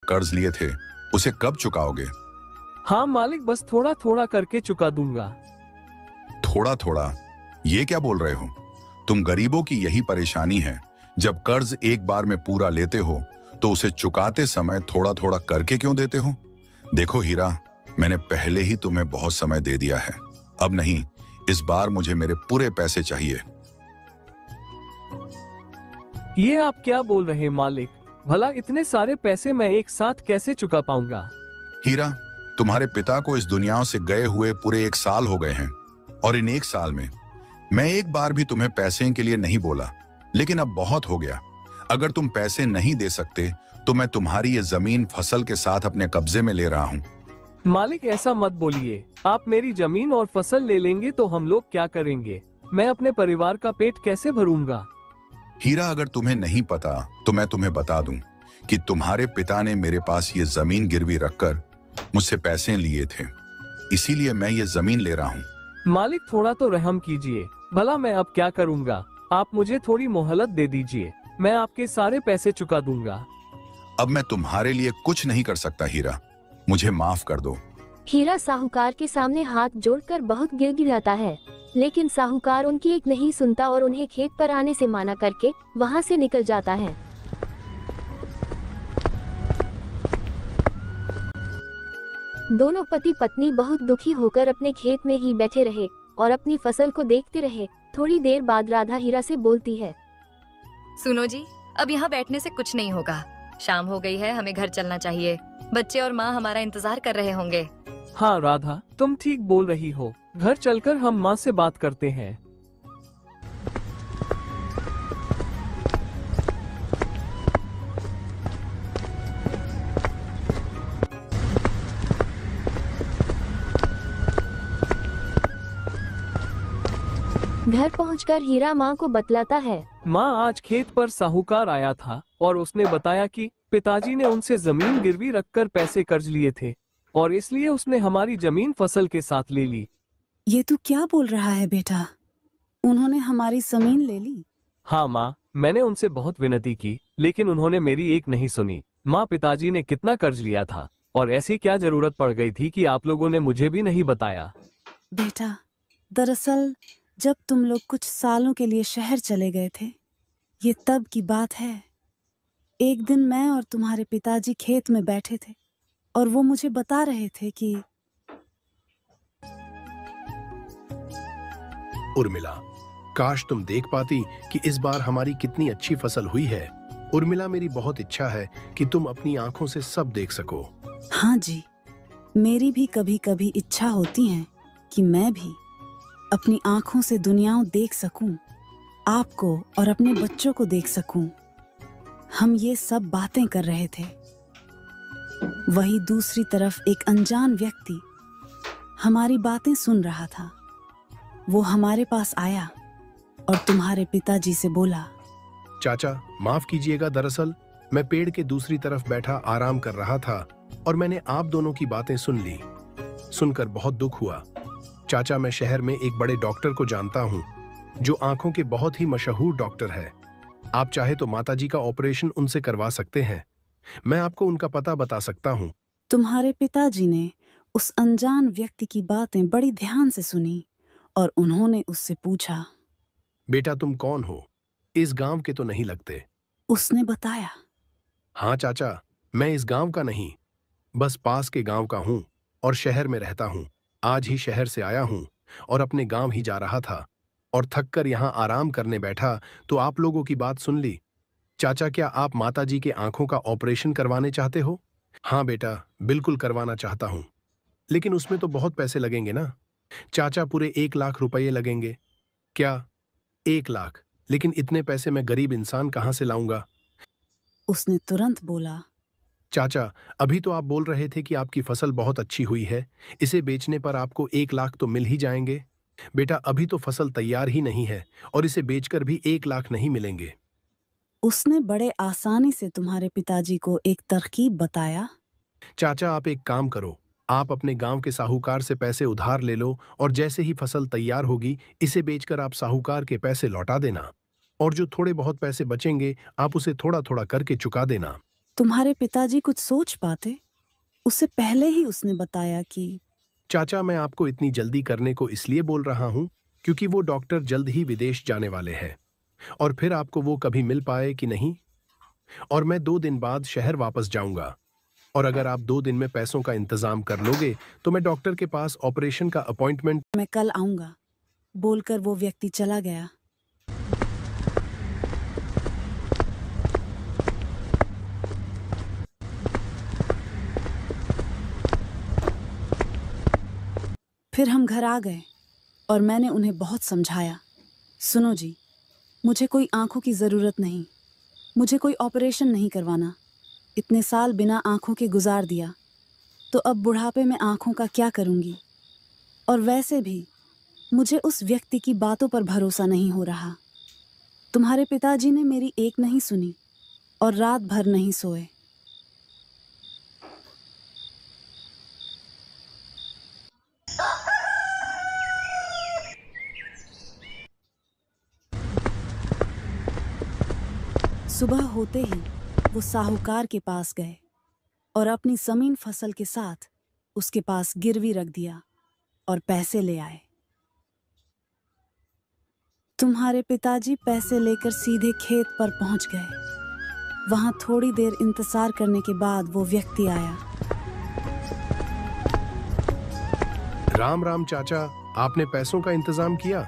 कर्ज लिए थे उसे कब चुकाओगे? हाँ मालिक, बस थोड़ा थोड़ा करके चुका दूंगा। थोड़ा थोड़ा ये क्या बोल रहे हो? तुम गरीबों की यही परेशानी है, जब कर्ज एक बार में पूरा लेते हो तो उसे चुकाते समय थोड़ा थोड़ा करके क्यों देते हो? देखो हीरा, मैंने पहले ही तुम्हें बहुत समय दे दिया है, अब नहीं, इस बार मुझे मेरे पूरे पैसे चाहिए। ये आप क्या बोल रहे हैं मालिक? भला इतने सारे पैसे मैं एक साथ कैसे चुका पाऊंगा? हीरा, तुम्हारे पिता को इस दुनिया से गए हुए पूरे 1 साल हो गए हैं और इन 1 साल में मैं एक बार भी तुम्हें पैसे के लिए नहीं बोला, लेकिन अब बहुत हो गया। अगर तुम पैसे नहीं दे सकते तो मैं तुम्हारी ये जमीन फसल के साथ अपने कब्जे में ले रहा हूँ। मालिक ऐसा मत बोलिए, आप मेरी जमीन और फसल ले लेंगे तो हम लोग क्या करेंगे? मैं अपने परिवार का पेट कैसे भरूंगा? हीरा, अगर तुम्हें नहीं पता तो मैं तुम्हें बता दूं कि तुम्हारे पिता ने मेरे पास ये जमीन गिरवी रखकर मुझसे पैसे लिए थे, इसीलिए मैं ये जमीन ले रहा हूँ। मालिक थोड़ा तो रहम कीजिए, भला मैं अब क्या करूंगा? आप मुझे थोड़ी मोहलत दे दीजिए, मैं आपके सारे पैसे चुका दूंगा। अब मैं तुम्हारे लिए कुछ नहीं कर सकता हीरा, मुझे माफ कर दो। हीरा साहूकार के सामने हाथ जोड़कर बहुत गिड़गिड़ाता है, लेकिन साहूकार उनकी एक नहीं सुनता और उन्हें खेत पर आने से मना करके वहां से निकल जाता है। दोनों पति पत्नी बहुत दुखी होकर अपने खेत में ही बैठे रहे और अपनी फसल को देखते रहे। थोड़ी देर बाद राधा हीरा से बोलती है, सुनो जी, अब यहाँ बैठने से कुछ नहीं होगा, शाम हो गई है, हमें घर चलना चाहिए। बच्चे और माँ हमारा इंतजार कर रहे होंगे। हाँ राधा, तुम ठीक बोल रही हो, घर चलकर हम माँ से बात करते हैं। घर पहुंचकर हीरा माँ को बतलाता है, माँ, आज खेत पर साहूकार आया था और उसने बताया कि पिताजी ने उनसे जमीन गिरवी रखकर पैसे कर्ज लिए थे और इसलिए उसने हमारी जमीन फसल के साथ ले ली। ये तू क्या बोल रहा है बेटा? उन्होंने हमारी जमीन ले ली? हाँ माँ, मैंने उनसे बहुत विनती की, लेकिन उन्होंने मेरी एक नहीं सुनी। माँ, पिताजी ने कितना कर्ज लिया था और ऐसी क्या जरूरत पड़ गई थी कि आप लोगों ने मुझे भी नहीं बताया? बेटा, दरअसल जब तुम लोग कुछ सालों के लिए शहर चले गए थे, ये तब की बात है। एक दिन मैं और तुम्हारे पिताजी खेत में बैठे थे और वो मुझे बता रहे थे कि उर्मिला, काश तुम देख पाती कि इस बार हमारी कितनी अच्छी फसल हुई है। उर्मिला, मेरी बहुत इच्छा है कि तुम अपनी आंखों से सब देख सको। हाँ जी, मेरी भी कभी कभी इच्छा होती है कि मैं भी अपनी आंखों से दुनियाओं देख सकूं, आपको और अपने बच्चों को देख सकूं। हम ये सब बातें कर रहे थे, वही दूसरी तरफ एक अनजान व्यक्ति हमारी बातें सुन रहा था। वो हमारे पास आया और तुम्हारे पिताजी से बोला, चाचा माफ कीजिएगा, दरअसल मैं पेड़ के दूसरी तरफ बैठा आराम कर रहा था और मैंने आप दोनों की बातें सुन ली। सुनकर बहुत दुख हुआ। चाचा, मैं शहर में एक बड़े डॉक्टर को जानता हूँ जो आंखों के बहुत ही मशहूर डॉक्टर है। आप चाहे तो माताजी का ऑपरेशन उनसे करवा सकते हैं। मैं आपको उनका पता बता सकता हूँ। तुम्हारे पिताजी ने उस अनजान व्यक्ति की बातें बड़ी ध्यान से सुनी और उन्होंने उससे पूछा, बेटा तुम कौन हो? इस गांव के तो नहीं लगते। उसने बताया, हाँ चाचा, मैं इस गांव का नहीं, बस पास के गांव का हूँ और शहर में रहता हूँ। आज ही शहर से आया हूँ और अपने गांव ही जा रहा था और थक कर यहाँ आराम करने बैठा तो आप लोगों की बात सुन ली। चाचा, क्या आप माताजी के आंखों का ऑपरेशन करवाने चाहते हो? हाँ बेटा, बिल्कुल करवाना चाहता हूँ, लेकिन उसमें तो बहुत पैसे लगेंगे ना। चाचा, पूरे 1 लाख रुपये लगेंगे। क्या 1 लाख? लेकिन इतने पैसे मैं गरीब इंसान कहाँ से लाऊंगा? उसने तुरंत बोला, चाचा, अभी तो आप बोल रहे थे कि आपकी फसल बहुत अच्छी हुई है, इसे बेचने पर आपको 1 लाख तो मिल ही जाएंगे। बेटा, अभी तो फसल तैयार ही नहीं है और इसे बेचकर भी 1 लाख नहीं मिलेंगे। उसने बड़े आसानी से तुम्हारे पिताजी को एक तरकीब बताया। चाचा, आप एक काम करो, आप अपने गांव के साहूकार से पैसे उधार ले लो और जैसे ही फसल तैयार होगी इसे बेचकर आप साहूकार के पैसे लौटा देना और जो थोड़े बहुत पैसे बचेंगे आप उसे थोड़ा थोड़ा करके चुका देना। तुम्हारे पिताजी कुछ सोच पाते, उससे पहले ही उसने बताया कि चाचा, मैं आपको इतनी जल्दी करने को इसलिए बोल रहा हूं क्योंकि वो डॉक्टर जल्द ही विदेश जाने वाले हैं और फिर आपको वो कभी मिल पाए कि नहीं। और मैं 2 दिन बाद शहर वापस जाऊंगा और अगर आप 2 दिन में पैसों का इंतजाम कर लोगे तो मैं डॉक्टर के पास ऑपरेशन का अपॉइंटमेंट। मैं कल आऊंगा बोलकर वो व्यक्ति चला गया। फिर हम घर आ गए और मैंने उन्हें बहुत समझाया, सुनो जी, मुझे कोई आंखों की ज़रूरत नहीं, मुझे कोई ऑपरेशन नहीं करवाना। इतने साल बिना आंखों के गुजार दिया, तो अब बुढ़ापे में आंखों का क्या करूंगी। और वैसे भी मुझे उस व्यक्ति की बातों पर भरोसा नहीं हो रहा। तुम्हारे पिताजी ने मेरी एक नहीं सुनी और रात भर नहीं सोए। सुबह होते ही वो साहूकार के पास गए और अपनी जमीन फसल के साथ उसके पास गिरवी रख दिया और पैसे ले आए। तुम्हारे पिताजी पैसे लेकर सीधे खेत पर पहुंच गए। वहां थोड़ी देर इंतजार करने के बाद वो व्यक्ति आया। राम राम चाचा, आपने पैसों का इंतजाम किया?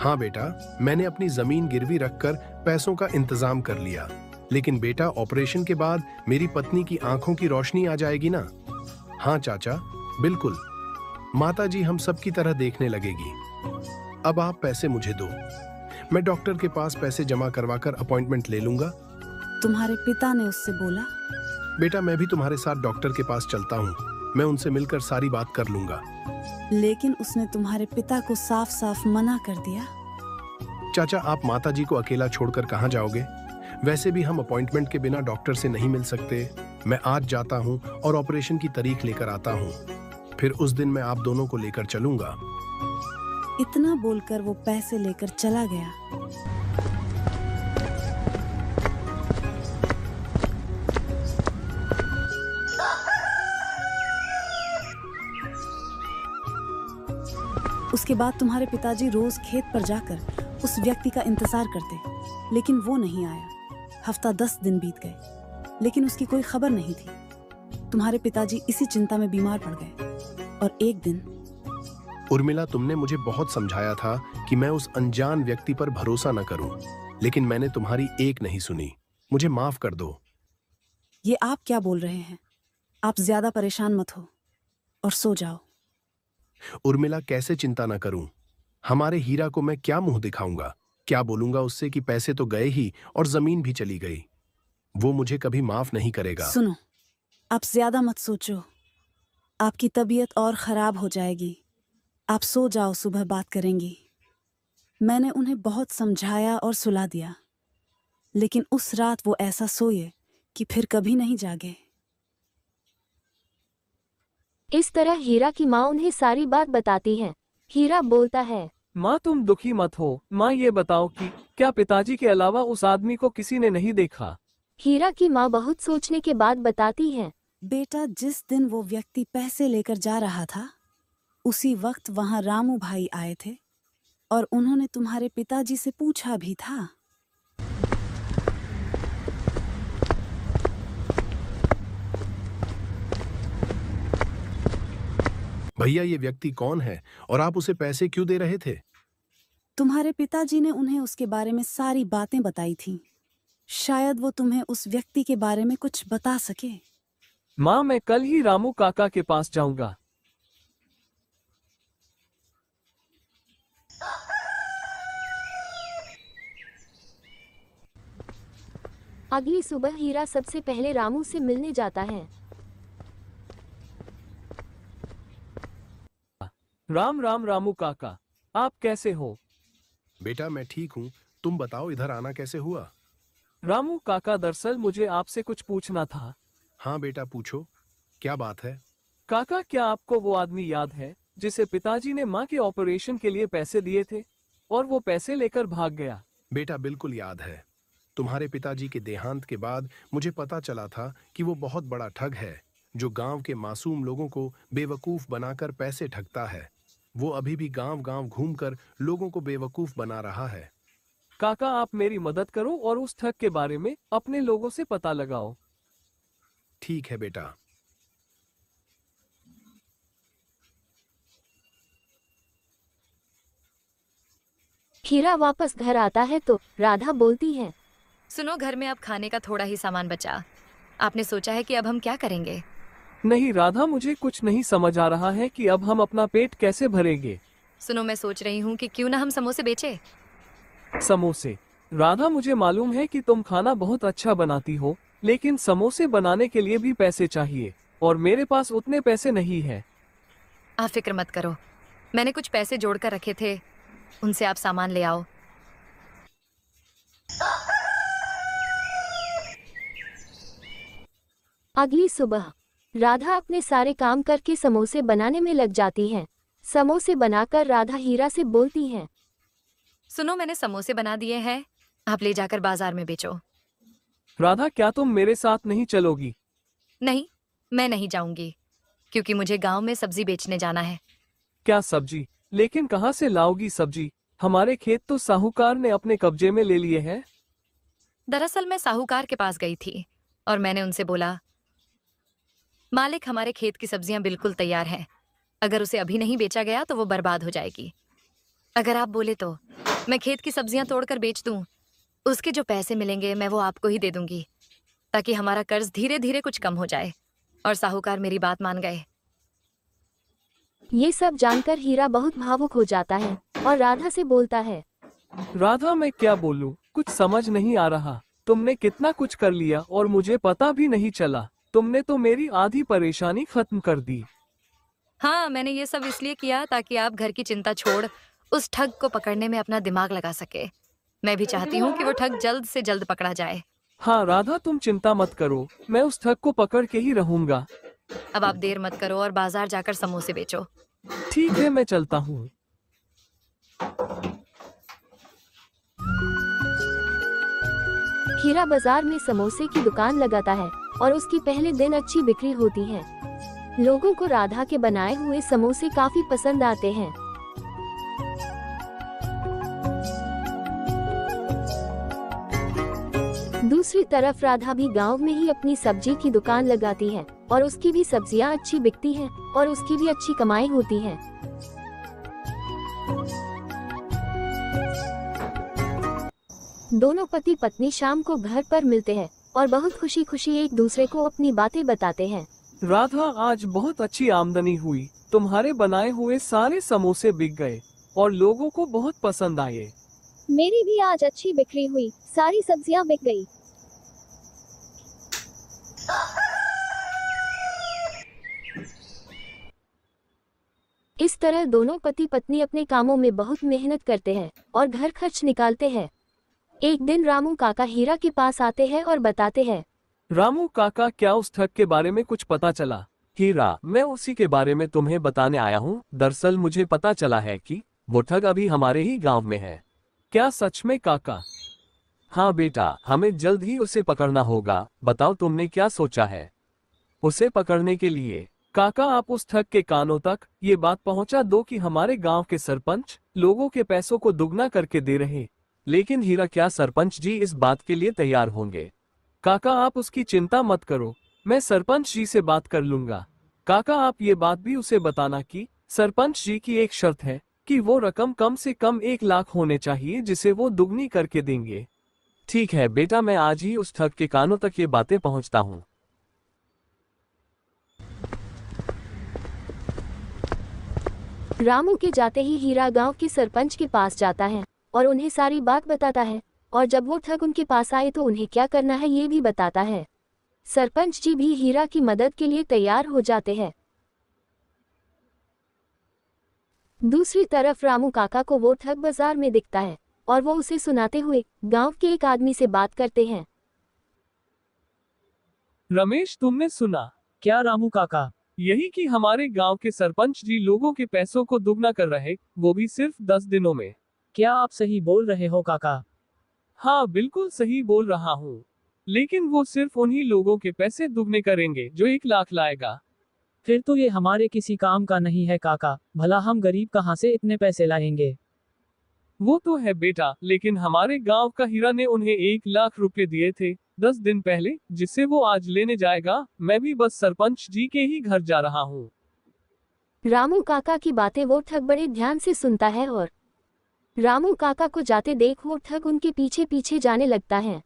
हाँ बेटा, मैंने अपनी जमीन गिरवी रखकर पैसों का इंतजाम कर लिया। लेकिन बेटा, ऑपरेशन के बाद मेरी पत्नी की आंखों की रोशनी आ जाएगी ना? हाँ चाचा, बिल्कुल। माताजी हम सब की तरह देखने लगेगी। अब आप पैसे मुझे दो, मैं डॉक्टर के पास पैसे जमा करवाकर अपॉइंटमेंट ले लूंगा। तुम्हारे पिता ने उससे बोला, बेटा, मैं भी तुम्हारे साथ डॉक्टर के पास चलता हूँ, मैं उनसे मिलकर सारी बात कर लूंगा। लेकिन उसने तुम्हारे पिता को साफ साफ मना कर दिया। चाचा, आप माताजी को अकेला छोड़कर कहाँ जाओगे? वैसे भी हम अपॉइंटमेंट के बिना डॉक्टर से नहीं मिल सकते। मैं आज जाता हूँ और ऑपरेशन की तारीख लेकर आता हूँ, फिर उस दिन मैं आप दोनों को लेकर चलूंगा। इतना बोलकर वो पैसे लेकर चला गया। उसके बाद तुम्हारे पिताजी रोज खेत पर जाकर उस व्यक्ति का इंतजार करते, लेकिन वो नहीं आया। हफ्ता 10 दिन बीत गए, लेकिन उसकी कोई खबर नहीं थी। तुम्हारे पिताजी इसी चिंता में बीमार पड़ गए और एक दिन। उर्मिला, तुमने मुझे बहुत समझाया था कि मैं उस अनजान व्यक्ति पर भरोसा न करूं, लेकिन मैंने तुम्हारी एक नहीं सुनी। मुझे माफ कर दो। ये आप क्या बोल रहे हैं? आप ज्यादा परेशान मत हो और सो जाओ। उर्मिला, कैसे चिंता न करूं? हमारे हीरा को मैं क्या मुंह दिखाऊंगा? क्या बोलूंगा उससे कि पैसे तो गए ही और जमीन भी चली गई? वो मुझे कभी माफ नहीं करेगा। सुनो, आप ज्यादा मत सोचो, आपकी तबीयत और खराब हो जाएगी। आप सो जाओ, सुबह बात करेंगी। मैंने उन्हें बहुत समझाया और सुला दिया, लेकिन उस रात वो ऐसा सोए कि फिर कभी नहीं जागे। इस तरह हीरा की माँ उन्हें सारी बात बताती है। हीरा बोलता है, माँ तुम दुखी मत हो। माँ ये बताओ कि क्या पिताजी के अलावा उस आदमी को किसी ने नहीं देखा? हीरा की माँ बहुत सोचने के बाद बताती है, बेटा, जिस दिन वो व्यक्ति पैसे लेकर जा रहा था, उसी वक्त वहां रामू भाई आए थे और उन्होंने तुम्हारे पिताजी से पूछा भी था। भैया, ये व्यक्ति कौन है और आप उसे पैसे क्यों दे रहे थे? तुम्हारे पिताजी ने उन्हें उसके बारे में सारी बातें बताई थीं। शायद वो तुम्हें उस व्यक्ति के बारे में कुछ बता सके। माँ, मैं कल ही रामू काका के पास जाऊंगा। अगली सुबह हीरा सबसे पहले रामू से मिलने जाता है। राम राम रामू काका, आप कैसे हो? बेटा, मैं ठीक हूँ। तुम बताओ, इधर आना कैसे हुआ? रामू काका, दरअसल मुझे आपसे कुछ पूछना था। हाँ बेटा, पूछो, क्या बात है? काका, क्या आपको वो आदमी याद है जिसे पिताजी ने माँ के ऑपरेशन के लिए पैसे दिए थे और वो पैसे लेकर भाग गया? बेटा, बिल्कुल याद है। तुम्हारे पिताजी के देहांत के बाद मुझे पता चला था कि वो बहुत बड़ा ठग है, जो गांव के मासूम लोगों को बेवकूफ बनाकर पैसे ठगता है। वो अभी भी गांव-गांव घूमकर लोगों को बेवकूफ बना रहा है। काका, आप मेरी मदद करो और उस ठग के बारे में अपने लोगों से पता लगाओ। ठीक है बेटा। हीरा वापस घर आता है तो राधा बोलती है, सुनो, घर में अब खाने का थोड़ा ही सामान बचा। आपने सोचा है कि अब हम क्या करेंगे? नहीं राधा, मुझे कुछ नहीं समझ आ रहा है कि अब हम अपना पेट कैसे भरेंगे। सुनो, मैं सोच रही हूँ कि क्यों ना हम समोसे बेचे। समोसे? राधा, मुझे मालूम है कि तुम खाना बहुत अच्छा बनाती हो, लेकिन समोसे बनाने के लिए भी पैसे चाहिए और मेरे पास उतने पैसे नहीं है। आप फिक्र मत करो, मैंने कुछ पैसे जोड़ कर रखे थे, उनसे आप सामान ले आओ। अगली सुबह राधा अपने सारे काम करके समोसे बनाने में लग जाती है। समोसे बनाकर राधा हीरा से बोलती है, सुनो, मैंने समोसे बना दिए हैं, आप ले जाकर बाजार में बेचो। राधा, क्या तुम मेरे साथ नहीं चलोगी? नहीं, मैं नहीं जाऊंगी, क्योंकि मुझे गांव में सब्जी बेचने जाना है। क्या सब्जी? लेकिन कहाँ से लाओगी सब्जी? हमारे खेत तो साहूकार ने अपने कब्जे में ले लिए हैं। दरअसल मैं साहूकार के पास गई थी और मैंने उनसे बोला, मालिक, हमारे खेत की सब्जियां बिल्कुल तैयार हैं, अगर उसे अभी नहीं बेचा गया तो वो बर्बाद हो जाएगी। अगर आप बोले तो मैं खेत की सब्जियां तोड़कर बेच दूं, उसके जो पैसे मिलेंगे मैं वो आपको ही दे दूंगी, ताकि हमारा कर्ज धीरे धीरे कुछ कम हो जाए। और साहूकार मेरी बात मान गए। ये सब जानकर हीरा बहुत भावुक हो जाता है और राधा से बोलता है, राधा, मैं क्या बोलूं, कुछ समझ नहीं आ रहा। तुमने कितना कुछ कर लिया और मुझे पता भी नहीं चला। तुमने तो मेरी आधी परेशानी खत्म कर दी। हाँ, मैंने ये सब इसलिए किया ताकि आप घर की चिंता छोड़ उस ठग को पकड़ने में अपना दिमाग लगा सके। मैं भी चाहती हूँ कि वो ठग जल्द से जल्द पकड़ा जाए। हाँ राधा, तुम चिंता मत करो, मैं उस ठग को पकड़ के ही रहूंगा। अब आप देर मत करो और बाजार जाकर समोसे बेचो। ठीक है, मैं चलता हूँ। हीरा बाजार में समोसे की दुकान लगाता है और उसकी पहले दिन अच्छी बिक्री होती है। लोगों को राधा के बनाए हुए समोसे काफी पसंद आते हैं। दूसरी तरफ राधा भी गांव में ही अपनी सब्जी की दुकान लगाती है और उसकी भी सब्जियां अच्छी बिकती हैं और उसकी भी अच्छी कमाई होती है। दोनों पति पत्नी शाम को घर पर मिलते हैं और बहुत खुशी खुशी एक दूसरे को अपनी बातें बताते हैं। राधा, आज बहुत अच्छी आमदनी हुई। तुम्हारे बनाए हुए सारे समोसे बिक गए और लोगों को बहुत पसंद आए। मेरी भी आज अच्छी बिक्री हुई, सारी सब्जियां बिक गई। इस तरह दोनों पति पत्नी अपने कामों में बहुत मेहनत करते हैं और घर खर्च निकालते हैं। एक दिन रामू काका हीरा के पास आते हैं और बताते हैं, रामू काका, क्या उस ठग के बारे में कुछ पता चला? हीरा, मैं उसी के बारे में तुम्हें बताने आया हूँ। दरअसल मुझे पता चला है कि वो ठग अभी हमारे ही गांव में है। क्या सच में काका? हाँ बेटा, हमें जल्द ही उसे पकड़ना होगा। बताओ, तुमने क्या सोचा है? उसे पकड़ने के लिए काका, आप उस ठग के कानों तक ये बात पहुंचा दो कि हमारे गांव के सरपंच लोगों के पैसों को दुगना करके दे रहे। लेकिन हीरा, क्या सरपंच जी इस बात के लिए तैयार होंगे? काका, आप उसकी चिंता मत करो, मैं सरपंच जी से बात कर लूंगा। काका, आप ये बात भी उसे बताना कि सरपंच जी की एक शर्त है कि वो रकम कम से कम 1 लाख होने चाहिए, जिसे वो दुगनी करके देंगे। ठीक है बेटा, मैं आज ही उस ठग के कानों तक ये बातें पहुंचता हूँ। रामू के जाते ही हीरा गांव के सरपंच के पास जाता है और उन्हें सारी बात बताता है और जब वो ठग उनके पास आए तो उन्हें क्या करना है ये भी बताता है। सरपंच जी भी हीरा की मदद के लिए तैयार हो जाते हैं। दूसरी तरफ रामू काका को वो ठग बाजार में दिखता है और वो उसे सुनाते हुए गांव के एक आदमी से बात करते हैं। रमेश, तुमने सुना क्या रामू काका? यही कि हमारे गांव के सरपंच जी लोगों के पैसों को दुगना कर रहे, वो भी सिर्फ 10 दिनों में। क्या आप सही बोल रहे हो काका? हाँ बिल्कुल सही बोल रहा हूँ, लेकिन वो सिर्फ उन्हीं लोगों के पैसे दुगने करेंगे जो 1 लाख लाएगा। फिर तो ये हमारे किसी काम का नहीं है काका, भला हम गरीब कहाँ से इतने पैसे लाएंगे। वो तो है बेटा, लेकिन हमारे गांव का हीरा ने उन्हें 1 लाख रुपए दिए थे 10 दिन पहले, जिसे वो आज लेने जाएगा। मैं भी बस सरपंच जी के ही घर जा रहा हूँ। रामू काका की बातें वो ठग बड़े ध्यान से सुनता है और रामू काका को जाते देख वो ठग उनके पीछे पीछे जाने लगता है।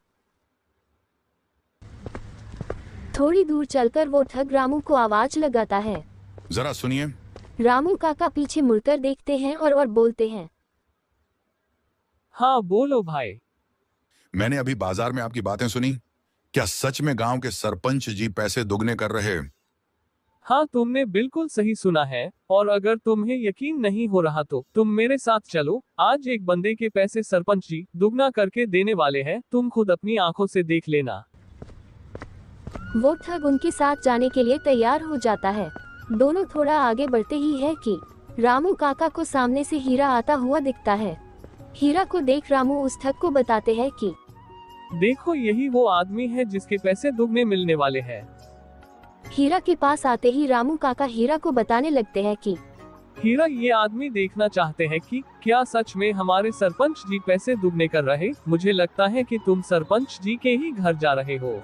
थोड़ी दूर चलकर वो ठग रामू को आवाज लगाता है। जरा सुनिए। रामू काका पीछे मुड़कर देखते हैं और बोलते हैं। हाँ बोलो भाई। मैंने अभी बाजार में आपकी बातें सुनी। क्या सच में गांव के सरपंच जी पैसे दुगने कर रहे? हाँ तुमने बिल्कुल सही सुना है, और अगर तुम्हें यकीन नहीं हो रहा तो तुम मेरे साथ चलो। आज एक बंदे के पैसे सरपंच जी दुगना करके देने वाले हैं, तुम खुद अपनी आंखों से देख लेना। वो ठग उनके साथ जाने के लिए तैयार हो जाता है। दोनों थोड़ा आगे बढ़ते ही है कि रामू काका को सामने से हीरा आता हुआ दिखता है। हीरा को देख रामू उस ठग को बताते हैं कि देखो यही वो आदमी है जिसके पैसे दुगने मिलने वाले हैं। हीरा के पास आते ही रामू काका हीरा को बताने लगते हैं कि हीरा, ये आदमी देखना चाहते हैं कि क्या सच में हमारे सरपंच जी पैसे दुगने कर रहे। मुझे लगता है कि तुम सरपंच जी के ही घर जा रहे हो।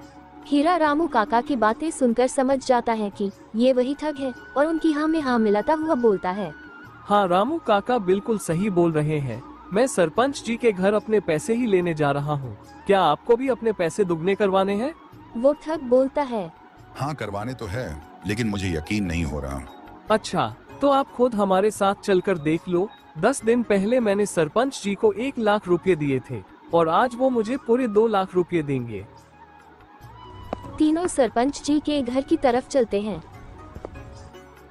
हीरा रामू काका की बातें सुनकर समझ जाता है कि ये वही ठग है और उनकी हाँ में हाँ मिलाता हुआ बोलता है। हाँ रामू काका बिल्कुल सही बोल रहे हैं, मैं सरपंच जी के घर अपने पैसे ही लेने जा रहा हूँ। क्या आपको भी अपने पैसे दुगने करवाने हैं? वो ठग बोलता है। हाँ करवाने तो है, लेकिन मुझे यकीन नहीं हो रहा। अच्छा, तो आप खुद हमारे साथ चलकर देख लो। 10 दिन पहले मैंने सरपंच जी को 1 लाख रुपए दिए थे और आज वो मुझे पूरे 2 लाख रुपए देंगे। तीनों सरपंच जी के घर की तरफ चलते हैं।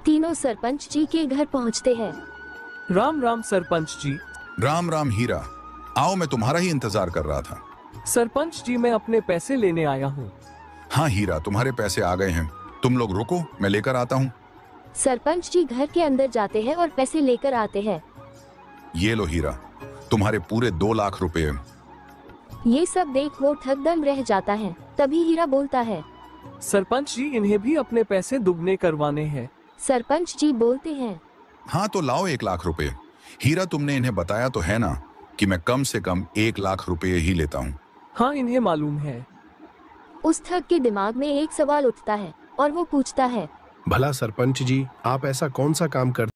तीनों सरपंच जी के घर पहुंचते हैं। राम राम सरपंच जी। राम राम हीरा, आओ, मैं तुम्हारा ही इंतजार कर रहा था। सरपंच जी, मैं अपने पैसे लेने आया हूँ। हाँ हीरा, तुम्हारे पैसे आ गए हैं, तुम लोग रुको, मैं लेकर आता हूँ। सरपंच जी घर के अंदर जाते हैं और पैसे लेकर आते हैं। ये लो हीरा, तुम्हारे पूरे 2 लाख रुपए। ये सब देख वो ठग दम रह जाता है। तभी हीरा बोलता है। सरपंच जी, इन्हें भी अपने पैसे दुगने करवाने हैं। सरपंच जी बोलते हैं। हाँ तो लाओ 1 लाख रुपए। हीरा, तुमने इन्हें बताया तो है ना कि मैं कम से कम 1 लाख रुपए ही लेता हूँ। हाँ इन्हें मालूम है। उस ठग के दिमाग में एक सवाल उठता है और वो पूछता है। भला सरपंच जी, आप ऐसा कौन सा काम कर